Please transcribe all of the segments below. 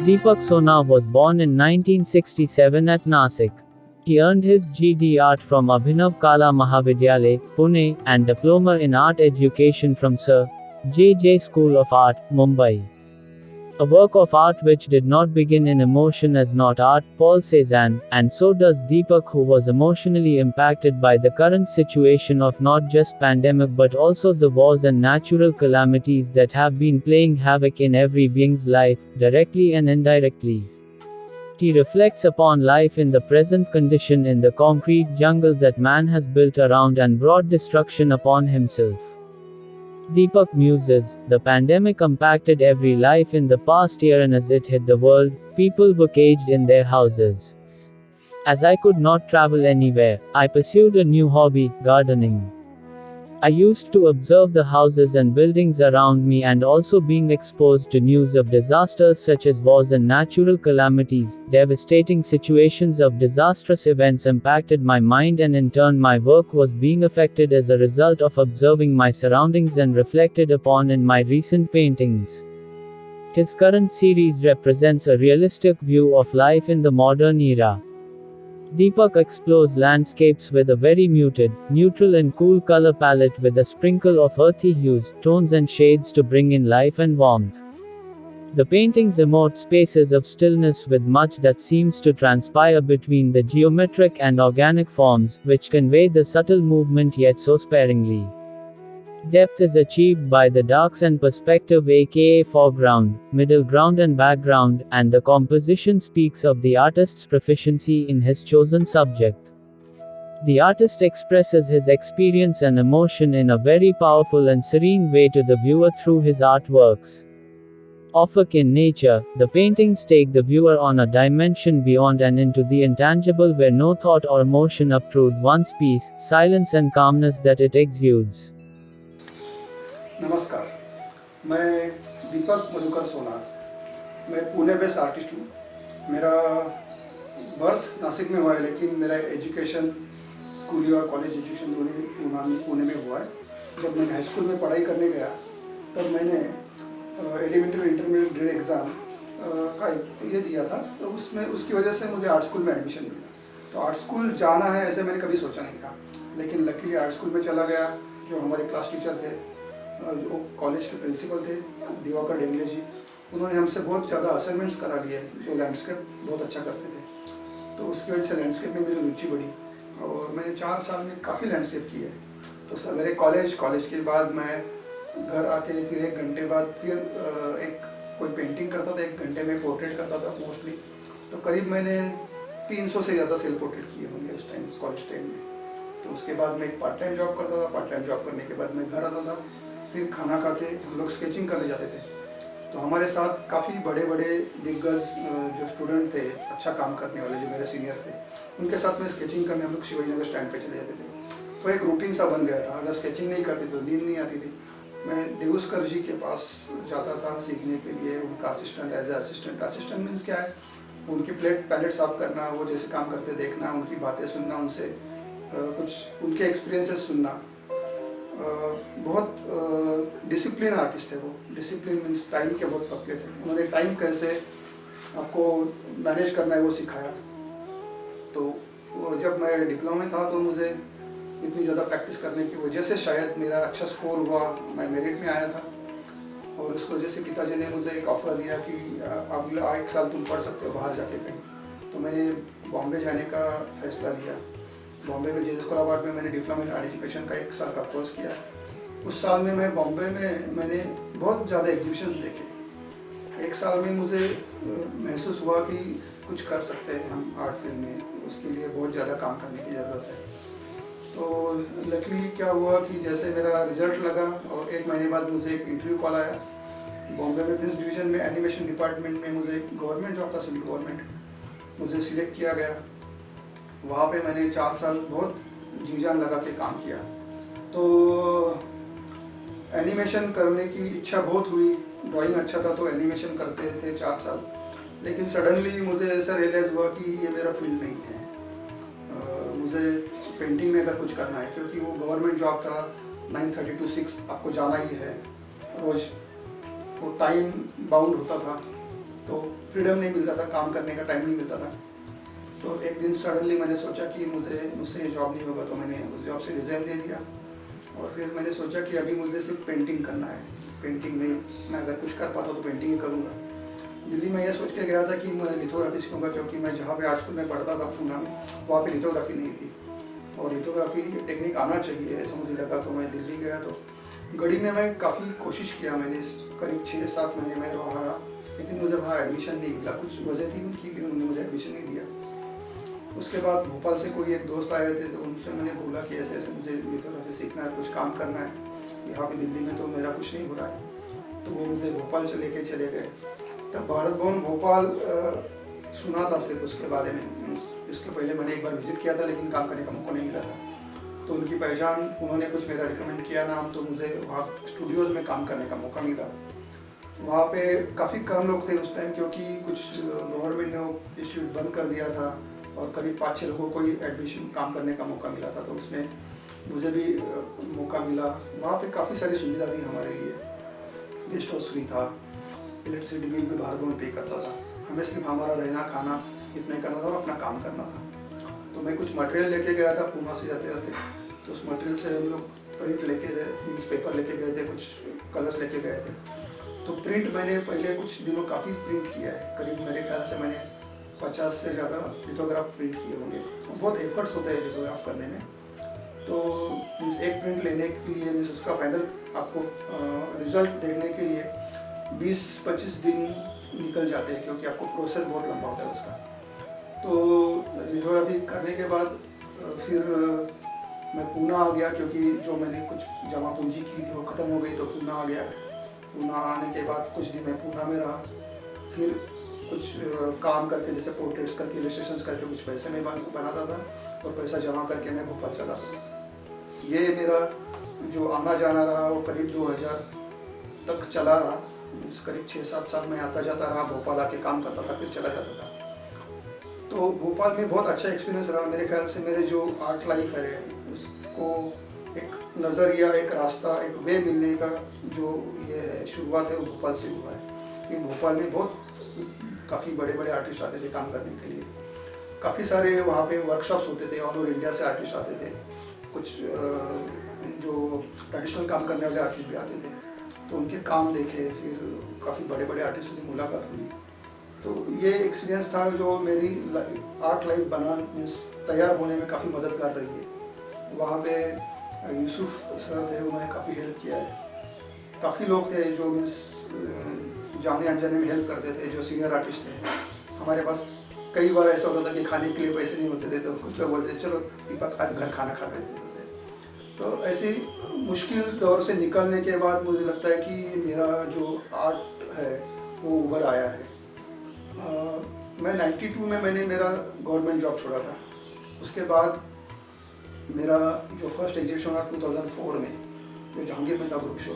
Deepak Sona was born in 1967 at Nasik. He earned his GD Art from Abhinav Kala Mahavidyalaya, Pune, and Diploma in Art Education from Sir J. School of Art, Mumbai. A work of art which did not begin in emotion as not art, Paul Cézanne, and so does Deepak, who was emotionally impacted by the current situation of not just pandemic but also the wars and natural calamities that have been playing havoc in every being's life, directly and indirectly. He reflects upon life in the present condition in the concrete jungle that man has built around and brought destruction upon himself. Deepak muses, the pandemic impacted every life in the past year, and as it hit the world, people were caged in their houses. As I could not travel anywhere, I pursued a new hobby, gardening. I used to observe the houses and buildings around me, and also being exposed to news of disasters such as wars and natural calamities. Devastating situations of disastrous events impacted my mind, and in turn my work was being affected as a result of observing my surroundings and reflected upon in my recent paintings. His current series represents a realistic view of life in the modern era. Deepak explores landscapes with a very muted, neutral and cool color palette with a sprinkle of earthy hues, tones and shades to bring in life and warmth. The paintings emote spaces of stillness with much that seems to transpire between the geometric and organic forms, which convey the subtle movement yet so sparingly. Depth is achieved by the darks and perspective, aka foreground, middle ground and background, and the composition speaks of the artist's proficiency in his chosen subject. The artist expresses his experience and emotion in a very powerful and serene way to the viewer through his artworks. Ophik in nature, the paintings take the viewer on a dimension beyond and into the intangible where no thought or emotion obtrude one's peace, silence and calmness that it exudes. नमस्कार, मैं दीपक मधुकर सोनार। मैं Pune based artist हूँ। मेरा birth Nashik में हुआ है, लेकिन मेरा एजुकेशन स्कूली और कॉलेज एजुकेशन दोनों पुणे में हुआ है। जब मैंने हाई स्कूल में पढ़ाई करने गया तब मैंने एलिमेंट्री इंटरमीडिएट ग्रेड एग्ज़ाम का ये दिया था, तो उसमें उसकी वजह से मुझे आर्ट स्कूल में एडमिशन मिला। तो आर्ट स्कूल जाना है ऐसे मैंने कभी सोचा नहीं था, लेकिन लकीली आर्ट स्कूल में चला गया। जो हमारे क्लास टीचर थे, जो कॉलेज के प्रिंसिपल थे, दिवाकर डेंगले जी, उन्होंने हमसे बहुत ज़्यादा असाइनमेंट्स करा लिए, जो लैंडस्केप बहुत अच्छा करते थे। तो उसकी वजह से लैंडस्केप में मेरी रुचि बढ़ी और मैंने 4 साल में काफ़ी लैंडस्केप किए। तो सवेरे कॉलेज के बाद मैं घर आके फिर 1 घंटे बाद फिर एक कोई पेंटिंग करता था, 1 घंटे में पोर्ट्रेट करता था मोस्टली। तो करीब मैंने 300 से ज़्यादा सेल्फ पोर्ट्रेट किए होंगे उस टाइम, कॉलेज टाइम में। तो उसके बाद मैं एक पार्ट टाइम जॉब करता था। पार्ट टाइम जॉब करने के बाद मैं घर आता था, फिर खाना खा के हम लोग स्केचिंग करने जाते थे। तो हमारे साथ काफ़ी बड़े बड़े दिग्गज जो स्टूडेंट थे, अच्छा काम करने वाले, जो मेरे सीनियर थे, उनके साथ में स्केचिंग करने हम लोग शिवाजी नगर स्टैंड पे चले जाते थे। तो एक रूटीन सा बन गया था। अगर स्केचिंग नहीं करते तो नींद नहीं आती थी। मैं देवस्कर जी के पास जाता था सीखने के लिए, उनका assistant, as a assistant. Assistant means क्या है, उनकी पैलेट साफ करना, वो जैसे काम करते देखना, उनकी बातें सुनना, उनसे कुछ उनके एक्सपीरियंसेस सुनना। बहुत डिसिप्लिन आर्टिस्ट थे वो। डिसिप्लिन मीन्स टाइम के बहुत पक्के थे। उन्होंने टाइम कैसे आपको मैनेज करना है वो सिखाया। तो जब मैं डिप्लोमा में था तो मुझे इतनी ज़्यादा प्रैक्टिस करने की वजह से शायद मेरा अच्छा स्कोर हुआ, मैं मेरिट में आया था। और उस वजह से पिताजी ने मुझे एक ऑफ़र दिया कि अगला 1 साल तुम पढ़ सकते हो बाहर जाके कहीं। तो मैंने बॉम्बे जाने का फैसला लिया। बॉम्बे में जे स्कूल ऑफ आर्ट में मैंने डिप्लोमा इन आर्ट एजुकेशन का 1 साल का कोर्स किया। उस साल में मैं बॉम्बे में मैंने बहुत ज़्यादा एग्जीबिशंस देखे। 1 साल में मुझे महसूस हुआ कि कुछ कर सकते हैं हम आर्ट फील्ड में, उसके लिए बहुत ज़्यादा काम करने की ज़रूरत है। तो लकीली क्या हुआ कि जैसे मेरा रिज़ल्ट लगा और 1 महीने बाद मुझे एक इंटरव्यू कॉल आया। बॉम्बे में फिल्म डिवीज़न में एनिमेशन डिपार्टमेंट में मुझे गवर्नमेंट जॉब था, सिविल गवर्नमेंट, मुझे सिलेक्ट किया गया। वहाँ पे मैंने 4 साल बहुत जी जान लगा के काम किया। तो एनिमेशन करने की इच्छा बहुत हुई। ड्राइंग अच्छा था तो एनिमेशन करते थे 4 साल। लेकिन सडनली मुझे ऐसा रियलाइज़ हुआ कि ये मेरा फील्ड नहीं है। मुझे पेंटिंग में अगर कुछ करना है, क्योंकि वो गवर्नमेंट जॉब था, 9:30 to 6 आपको जाना ही है रोज़। वो टाइम बाउंड होता था। तो फ्रीडम नहीं मिलता था, काम करने का टाइम नहीं मिलता था। तो एक दिन सडनली मैंने सोचा कि मुझसे ये जॉब नहीं होगा, तो मैंने उस जॉब से रिज़ाइन दे दिया। और फिर मैंने सोचा कि अभी मुझे सिर्फ पेंटिंग करना है, पेंटिंग में मैं अगर कुछ कर पाता तो पेंटिंग ही करूँगा। दिल्ली में ये सोच के गया था कि मैं लिथोग्राफी सीखूंगा, क्योंकि मैं जहाँ पे आर्ट स्कूल में पढ़ता था पूना में, वहाँ पे लिथोग्राफी नहीं थी और लिथोग्राफी टेक्निक आना चाहिए ऐसा मुझे लगा। तो मैं दिल्ली गया, तो गढ़ी में मैं काफ़ी कोशिश किया, मैंने करीब 6-7 महीने में रहा, लेकिन मुझे वहाँ एडमिशन नहीं मिला। कुछ वजह थी उनकी कि उन्होंने मुझे एडमिशन नहीं दिया। उसके बाद भोपाल से कोई एक दोस्त आए थे, तो उनसे मैंने बोला कि ऐसे ऐसे मुझे लिथोग्राफी सीखना है, कुछ काम करना है, यहाँ पे दिल्ली में तो मेरा कुछ नहीं हो रहा है। तो वो मुझे भोपाल से लेके चले गए। तब भारत भवन भोपाल सुना था सिर्फ उसके बारे में, इसके पहले मैंने एक बार विजिट किया था, लेकिन काम करने का मौका नहीं मिला था। तो उनकी पहचान, उन्होंने कुछ मेरा रिकमेंड किया नाम, तो मुझे वहाँ स्टूडियोज़ में काम करने का मौका मिला। वहाँ पे काफ़ी कम लोग थे उस टाइम, क्योंकि कुछ गवर्नमेंट ने इंस्टीट्यूट बंद कर दिया था और करीब 5-6 लोगों को ही एडमिशन काम करने का मौका मिला था। तो उसमें मुझे भी मौका मिला। वहाँ पे काफ़ी सारी सुविधा थी हमारे लिए, गेस्ट हाउस फ्री था, इलेक्ट्रिसिटी बिल भी भारत भवन पे करता था, हमें सिर्फ हमारा रहना खाना इतना ही करना था और अपना काम करना था। तो मैं कुछ मटेरियल लेके गया था पूना से जाते जाते, तो उस मटेरियल से हम लोग प्रिंट लेके गए, न्यूज़ पेपर लेके गए थे, कुछ कलर्स लेके गए थे। तो प्रिंट मैंने पहले कुछ दिनों काफ़ी प्रिंट किया है, करीब मेरे ख्याल से मैंने 50 से ज़्यादा लिथोग्राफ प्रिंट किए होंगे। बहुत एफर्ट्स होते हैं लिथोग्राफ करने में। तो मीन्स एक प्रिंट लेने के लिए, मीन्स उसका फाइनल आपको रिजल्ट देखने के लिए 20-25 दिन निकल जाते हैं, क्योंकि आपको प्रोसेस बहुत लंबा होता है उसका। तो लिथोग्राफी करने के बाद फिर मैं पूना आ गया, क्योंकि जो मैंने कुछ जमा पूंजी की थी वो ख़त्म हो गई, तो पूना आ गया। पूना आने के बाद कुछ दिन मैं पूना में रहा, फिर कुछ काम करके, जैसे पोर्ट्रेट्स करके, इलस्ट्रेशंस करके कुछ पैसे में बनाता था और पैसा जमा करके मैं भोपाल चला था। ये मेरा जो आना जाना रहा वो करीब 2000 तक चला रहा। करीब 6-7 साल में आता जाता रहा, भोपाल आके काम करता था, फिर चला जाता था। तो भोपाल में बहुत अच्छा एक्सपीरियंस रहा मेरे ख्याल से। मेरे जो आर्ट लाइफ है उसको एक नज़रिया, एक रास्ता, एक वे मिलने का जो ये है शुरुआत है, वो भोपाल से हुआ है। क्योंकि भोपाल में बहुत काफ़ी बड़े बड़े आर्टिस्ट आते थे काम करने के लिए। काफ़ी सारे वहाँ पे वर्कशॉप्स होते थे, ऑल ओवर इंडिया से आर्टिस्ट आते थे, कुछ जो ट्रेडिशनल काम करने वाले आर्टिस्ट भी आते थे। तो उनके काम देखे, फिर काफ़ी बड़े बड़े आर्टिस्टों से मुलाकात हुई। तो ये एक्सपीरियंस था जो मेरी आर्ट लाइफ बना मीन्स तैयार होने में काफ़ी मददगार रही है। वहाँ पे यूसुफ सर थे, उन्होंने काफ़ी हेल्प किया है। काफ़ी लोग थे जो मीन्स जाने अनजाने में हेल्प करते थे, जो सीनियर आर्टिस्ट थे। हमारे पास कई बार ऐसा होता था कि खाने के लिए पैसे नहीं होते थे, तो कुछ लोग बोलते चलो दीपक आज घर खाना खा लेते थे। तो ऐसी मुश्किल दौर से निकलने के बाद मुझे लगता है कि मेरा जो आर्ट है वो उभर आया है। मैं 92 में मैंने मेरा गवर्नमेंट जॉब छोड़ा था। उसके बाद मेरा जो फर्स्ट एग्जीबिशन हुआ 2004 में, जो जहांगीर में था ग्रुप शो,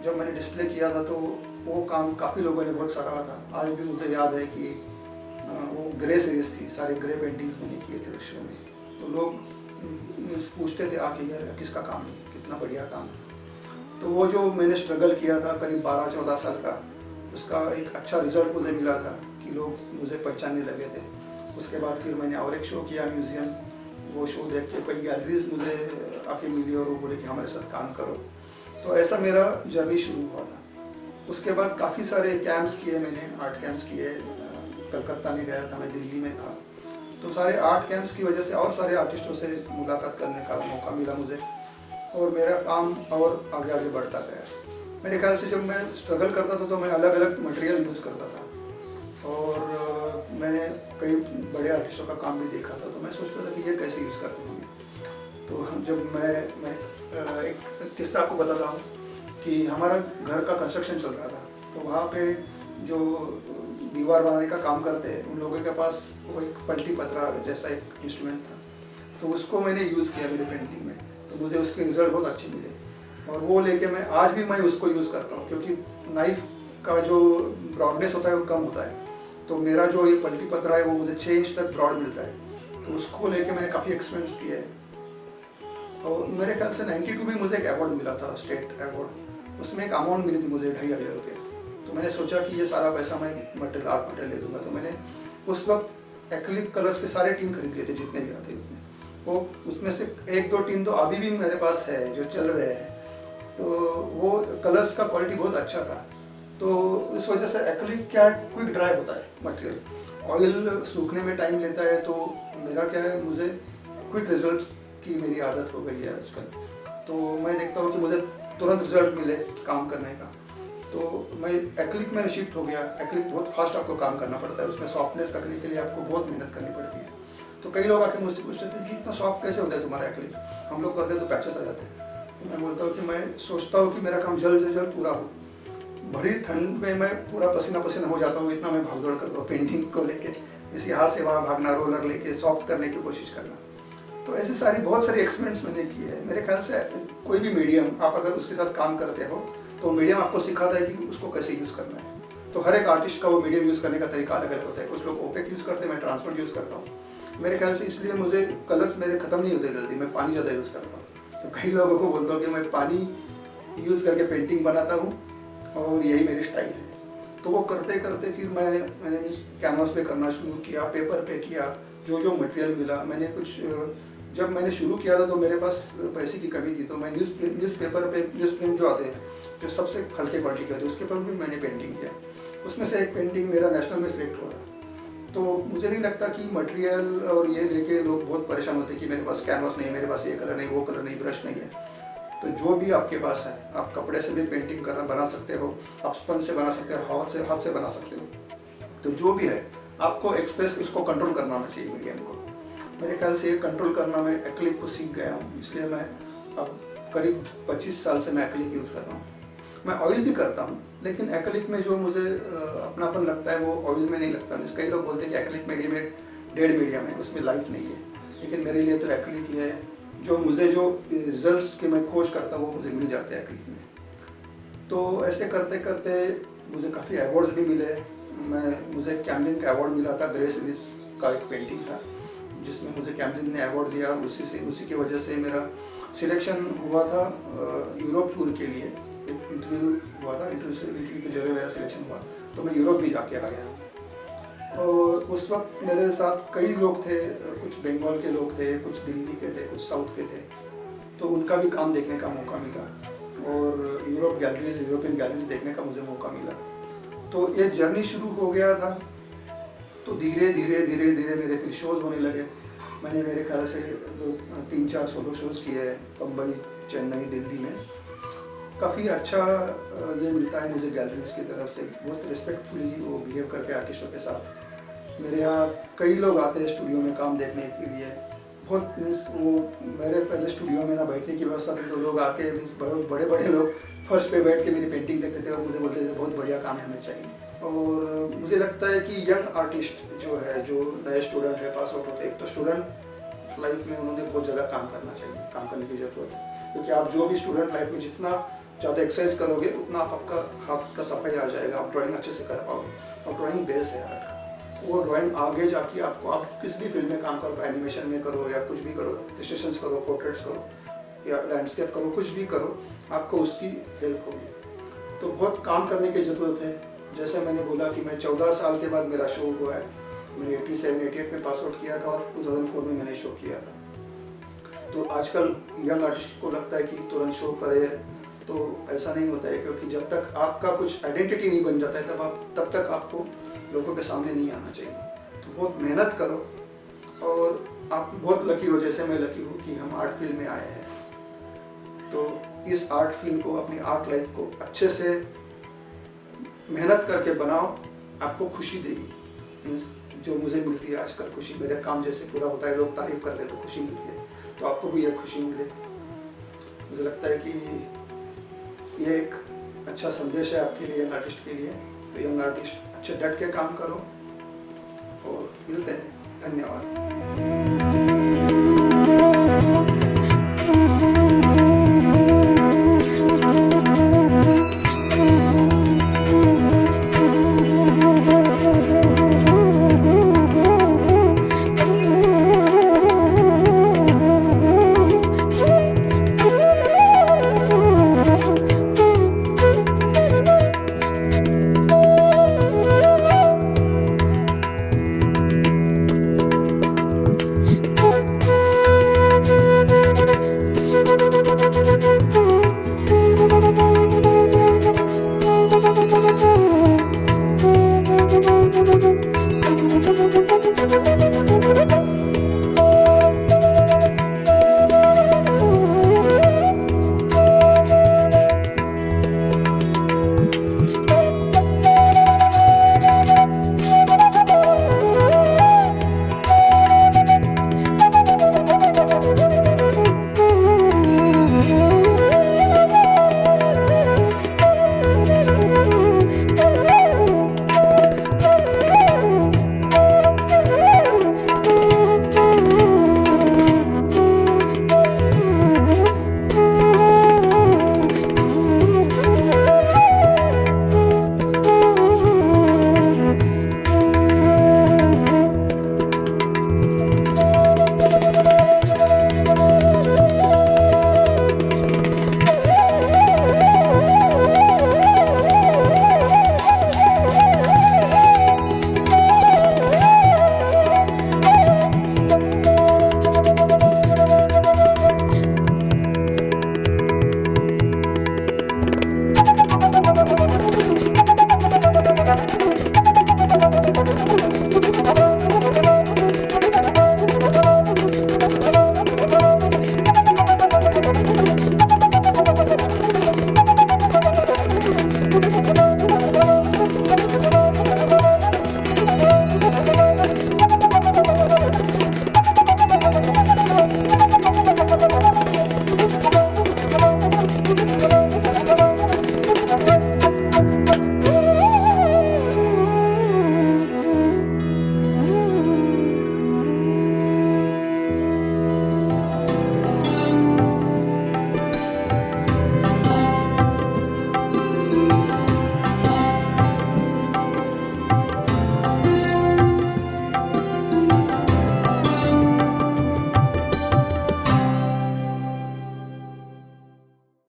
जब मैंने डिस्प्ले किया था तो वो काम काफ़ी लोगों ने बहुत सराहा था। आज भी मुझे याद है कि वो ग्रे सीरीज थी, सारे ग्रे पेंटिंग्स मैंने किए थे उस शो में। तो लोग पूछते थे आके यार किसका काम है, कितना बढ़िया काम है। तो वो जो मैंने स्ट्रगल किया था करीब 12-14 साल का, उसका एक अच्छा रिजल्ट मुझे मिला था कि लोग मुझे पहचानने लगे थे। उसके बाद फिर मैंने और एक शो किया म्यूज़ियम, वो शो देख के कई गैलरीज मुझे आके मिली और वो बोले कि हमारे साथ काम करो। तो ऐसा मेरा जर्नी शुरू हुआ था। उसके बाद काफ़ी सारे कैंप्स किए मैंने, आर्ट कैंप्स किए। कलकत्ता में गया था, मैं दिल्ली में था। तो सारे आर्ट कैंप्स की वजह से और सारे आर्टिस्टों से मुलाकात करने का मौका मिला मुझे, और मेरा काम और आगे आगे बढ़ता गया। मेरे ख्याल से जब मैं स्ट्रगल करता था तो मैं अलग अलग मटेरियल यूज़ करता था, और मैंने कई बड़े आर्टिस्टों का काम भी देखा था। तो मैं सोचता था कि ये कैसे यूज़ करते होंगे। तो जब मैं एक किस्सा आपको बताता हूँ कि हमारा घर का कंस्ट्रक्शन चल रहा था, तो वहाँ पे जो दीवार बनाने का काम करते हैं उन लोगों के पास वो एक पलटी पतरा जैसा एक इंस्ट्रूमेंट था। तो उसको मैंने यूज़ किया मेरी पेंटिंग में, तो मुझे उसके रिजल्ट बहुत अच्छे मिले, और वो लेके मैं आज भी मैं उसको यूज़ करता हूँ, क्योंकि नाइफ का जो ब्रॉडनेस होता है वो कम होता है। तो मेरा जो ये पलटी पतरा है वो मुझे 6 इंच तक ब्रॉड मिलता है। तो उसको लेके मैंने काफ़ी एक्सपेरिमेंट्स किए हैं। और मेरे ख्याल से 92 में मुझे एक अवार्ड मिला था, स्टेट अवार्ड। उसमें एक अमाउंट मिली थी मुझे 2500 रुपये। तो मैंने सोचा कि ये सारा पैसा मैं मटेरियल आर्ट मटेरियल ले दूँगा। तो मैंने उस वक्त एक्रिलिक कलर्स के सारे टीन खरीद लिए थे जितने भी आते उतने। वो उसमें से 1-2 टीन तो अभी भी मेरे पास है जो चल रहे हैं। तो वो कलर्स का क्वालिटी बहुत अच्छा था। तो इस वजह से एक्रिलिक क्या है, क्विक ड्राई होता है मटेरियल। ऑयल सूखने में टाइम लेता है, तो मेरा क्या है, मुझे क्विक रिजल्ट की मेरी आदत हो गई है आजकल। तो मैं देखता हूँ कि मुझे तुरंत रिजल्ट मिले काम करने का। तो मैं एक्रिलिक में शिफ्ट हो गया। एक्रिलिक बहुत फास्ट आपको काम करना पड़ता है, उसमें सॉफ्टनेस रखने के लिए आपको बहुत मेहनत करनी पड़ती है। तो कई लोग आके मुझसे पूछते थे कि इतना सॉफ्ट कैसे होता है तुम्हारा एक्रिलिक, हम लोग करते हैं तो पैचेस आ जाते हैं। तो मैं बोलता हूँ कि मैं सोचता हूँ कि मेरा काम जल्द से जल्द पूरा हो। बड़ी ठंड में मैं पूरा पसीना पसीना हो जाता हूँ, इतना मैं भागदौड़ करता हूँ पेंटिंग को लेके, इसी हाथ से वहाँ भागना, रोलर लेके सॉफ्ट करने की कोशिश करना। तो ऐसे बहुत सारी एक्सपेरिमेंट्स मैंने किए हैं। मेरे ख्याल से कोई भी मीडियम आप अगर उसके साथ काम करते हो तो मीडियम आपको सिखाता है कि उसको कैसे यूज़ करना है। तो हर एक आर्टिस्ट का वो मीडियम यूज़ करने का तरीका अलग अलग होता है। कुछ लोग ओपेक यूज़ करते हैं, मैं ट्रांसपेरेंट यूज़ करता हूँ। मेरे ख्याल से इसलिए मुझे कलर्स मेरे ख़त्म नहीं होते जल्दी, मैं पानी ज़्यादा यूज़ करता हूँ। तो कई लोगों को बोलता हूँ कि मैं पानी यूज़ करके पेंटिंग बनाता हूँ और यही मेरी स्टाइल है। तो वो करते करते फिर मैंने कैनवास पे करना शुरू किया, पेपर पे किया, जो मटेरियल मिला। मैंने कुछ जब मैंने शुरू किया था तो मेरे पास पैसे की कमी थी, तो मैं न्यूज़पेपर पे न्यूज़ प्रिंट जो आते हैं जो सबसे हल्के क्वालिटी के होते हैं उसके ऊपर भी मैंने पेंटिंग किया। उसमें से एक पेंटिंग मेरा नेशनल में सिलेक्ट हुआ। तो मुझे नहीं लगता कि मटेरियल और ये लेके लोग बहुत परेशान होते कि मेरे पास कैनवास नहीं, मेरे पास ये कलर नहीं, वो कलर नहीं, ब्रश नहीं है। तो जो भी आपके पास है, आप कपड़े से भी पेंटिंग बना सकते हो, आप स्पंज से बना सकते हो, हाथ से बना सकते हो। तो जो भी है आपको एक्सप्रेस उसको कंट्रोल करना आना चाहिए मीडियम को। मेरे ख्याल से ये कंट्रोल करना मैं एक्रिलिक को सीख गया हूँ, इसलिए मैं अब करीब 25 साल से मैं एक्रिलिक यूज़ कर रहा हूँ। मैं ऑयल भी करता हूँ, लेकिन एक्रिलिक में जो मुझे अपनापन लगता है वो ऑयल में नहीं लगता। कई लोग बोलते हैं कि एक्रिलिक मीडियम है, डेड मीडियम है, उसमें लाइफ नहीं है, लेकिन मेरे लिए तो एक्रिलिक ही है। जो रिजल्ट्स के मैं खोज करता हूँ वो मुझे मिल जाते हैं एक्रिलिक में। तो ऐसे करते करते मुझे काफ़ी अवार्ड्स भी मिले। मुझे कैमलिन का अवार्ड मिला था, ग्रे सीरीज का एक पेंटिंग था जिसमें मुझे कैमलिन ने अवार्ड दिया। उसी की वजह से मेरा सिलेक्शन हुआ था यूरोप टूर के लिए। एक इंटरव्यू हुआ था, इंटरव्यू के जरिए मेरा सिलेक्शन हुआ, तो मैं यूरोप भी जाके आ गया। और उस वक्त मेरे साथ कई लोग थे, कुछ बंगाल के लोग थे, कुछ दिल्ली के थे, कुछ साउथ के थे। तो उनका भी काम देखने का मौका मिला और यूरोपियन गैलरीज देखने का मुझे मौका मिला। तो ये जर्नी शुरू हो गया था। तो धीरे धीरे मेरे फिर शोज़ होने लगे। मैंने मेरे ख्याल से 3-4 सोलो शोज़ किए हैं बम्बई, चेन्नई, दिल्ली में। काफ़ी अच्छा ये मिलता है मुझे गैलरीज की तरफ से, बहुत रिस्पेक्टफुली वो बिहेव करते हैं आर्टिस्टों के साथ। मेरे यहाँ कई लोग आते हैं स्टूडियो में काम देखने के लिए। बहुत वो मेरे पहले स्टूडियो में ना बैठने की व्यवस्था थी, तो लोग आके बड़े लोग फर्श पे बैठ के मेरी पेंटिंग देखते थे और मुझे बोलते थे बहुत बढ़िया काम है, हमें चाहिए। और मुझे लगता है कि यंग आर्टिस्ट जो नए स्टूडेंट है, पास आउट होते हैं, एक तो स्टूडेंट लाइफ में उन्होंने बहुत ज़्यादा काम करना चाहिए, काम करने की ज़रूरत है। क्योंकि आप जो भी स्टूडेंट लाइफ में जितना ज़्यादा एक्सरसाइज करोगे उतना आपका हाथ का सफाई आ जाएगा, आप ड्राइंग अच्छे से कर पाओगे। और ड्राइंग बेस है आर्ट का, वो ड्राइंग आगे जाके आपको, आप किस भी फील्ड में काम करो, एनिमेशन में करो या कुछ भी करो, इलस्ट्रेशंस करो, पोर्ट्रेट्स करो या लैंडस्केप करो, कुछ भी करो, आपको उसकी हेल्प होगी। तो बहुत काम करने की ज़रूरत है। जैसे मैंने बोला कि मैं 14 साल के बाद मेरा शो हुआ है। मैंने 87-88 में पास आउट किया था और 2004 में मैंने शो किया था। तो आजकल यंग आर्टिस्ट को लगता है कि तुरंत शो करे, तो ऐसा नहीं होता है, क्योंकि जब तक आपका कुछ आइडेंटिटी नहीं बन जाता है तब तक आपको लोगों के सामने नहीं आना चाहिए। तो बहुत मेहनत करो। और आप बहुत लकी हो, जैसे मैं लकी हूँ कि हम आर्ट फील्ड में आए हैं। तो इस आर्ट फील्ड को, अपनी आर्ट लाइफ को अच्छे से मेहनत करके बनाओ, आपको खुशी देगी। मीन्स जो मुझे मिलती है आजकल खुशी, मेरे काम जैसे पूरा होता है, लोग तारीफ करते हैं तो खुशी मिलती है, तो आपको भी यह खुशी मिले। मुझे लगता है कि ये एक अच्छा संदेश है आपके लिए, यंग आर्टिस्ट के लिए। तो यंग आर्टिस्ट अच्छे डट के काम करो और मिलते हैं। धन्यवाद।